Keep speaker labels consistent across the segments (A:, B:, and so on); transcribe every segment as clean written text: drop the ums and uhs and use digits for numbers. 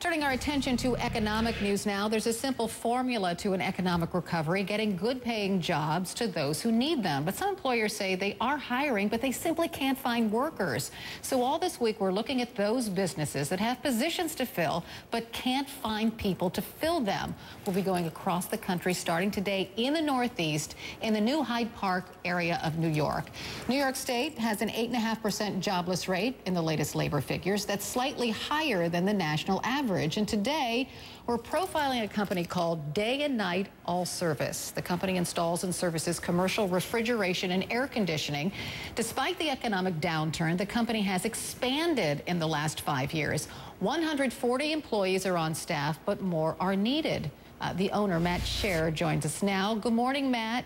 A: Turning our attention to economic news now, there's a simple formula to an economic recovery, getting good-paying jobs to those who need them. But some employers say they are hiring, but they simply can't find workers. So all this week, we're looking at those businesses that have positions to fill, but can't find people to fill them. We'll be going across the country, starting today in the Northeast, in the new Hyde Park area of New York. New York State has an 8.5% jobless rate in the latest labor figures. That's slightly higher than the national average. And today, we're profiling a company called Day and Nite All Service. The company installs and services commercial refrigeration and air conditioning. Despite the economic downturn, the company has expanded in the last 5 years. 140 employees are on staff, but more are needed. The owner, Sher, joins us now. Good morning, Matt.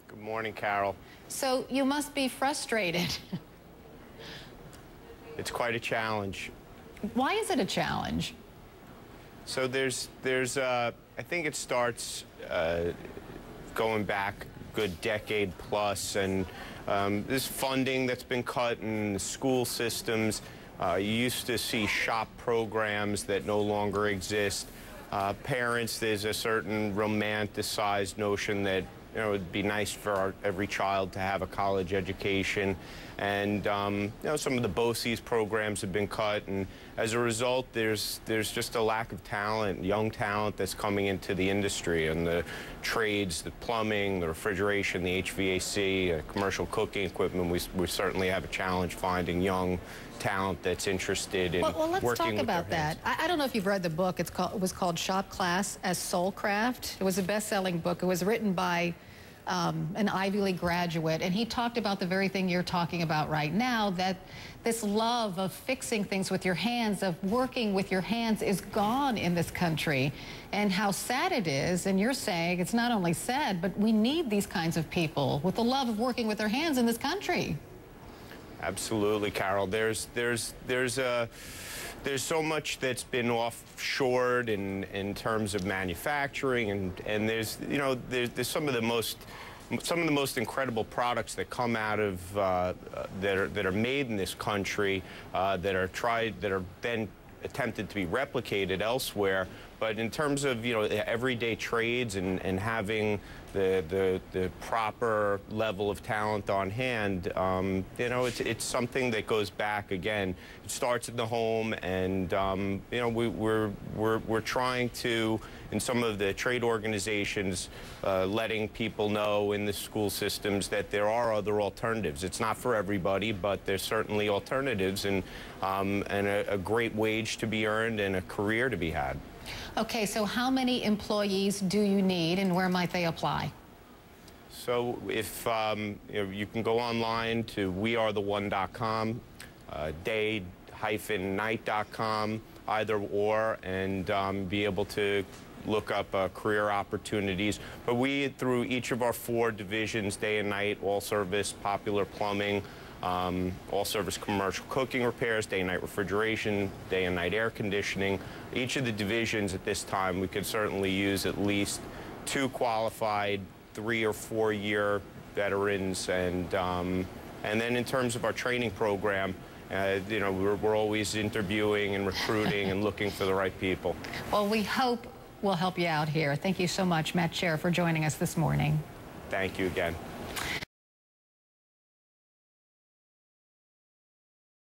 B: Good morning, Carol.
A: So you must be frustrated.
B: It's quite a challenge.
A: Why is it a challenge?
B: So I think it starts going back a good decade plus, and this funding that's been cut in the school systems. You used to see shop programs that no longer exist. Parents, there's a certain romanticized notion that it'd be nice for every child to have a college education. And, some of the BOCES programs have been cut, and as a result, there's just a lack of talent, young talent that's coming into the industry, and the trades, the plumbing, the refrigeration, the HVAC, commercial cooking equipment. We certainly have a challenge finding young talent that's interested in
A: well, let's
B: working
A: talk about that. I don't know if you've read the book. It was called Shop Class as Soul Craft. It was a best-selling book. It was written by an Ivy League graduate, and he talked about the very thing you're talking about right now, that this love of fixing things with your hands, of working with your hands, is gone in this country, and how sad it is. And you're saying it's not only sad, but we need these kinds of people with the love of working with their hands in this country.
B: Absolutely, Carol. There's so much that's been offshored in terms of manufacturing, and there's some of the most incredible products that come out of that are made in this country that are then attempted to be replicated elsewhere. But in terms of everyday trades and having the proper level of talent on hand, it's something that goes back again. It starts in the home, and we're trying to, in some of the trade organizations, letting people know in the school systems that there are other alternatives. It's not for everybody, but there's certainly alternatives, and a great wage to be earned and a career to be had.
A: Okay, so how many employees do you need, and where might they apply?
B: So if you can go online to wearetheone.com, day-nite.com, either or, and be able to look up career opportunities. But we, through each of our 4 divisions, Day and Nite, All Service, Popular Plumbing, All Service Commercial Cooking Repairs, Day and Nite Refrigeration, Day and Nite Air Conditioning. Each of the divisions at this time, we could certainly use at least 2 qualified 3- or 4-year veterans, and then in terms of our training program, we're always interviewing and recruiting and looking for the right people.
A: Well, we hope we'll help you out here. Thank you so much, Sher, for joining us this morning.
B: Thank you again.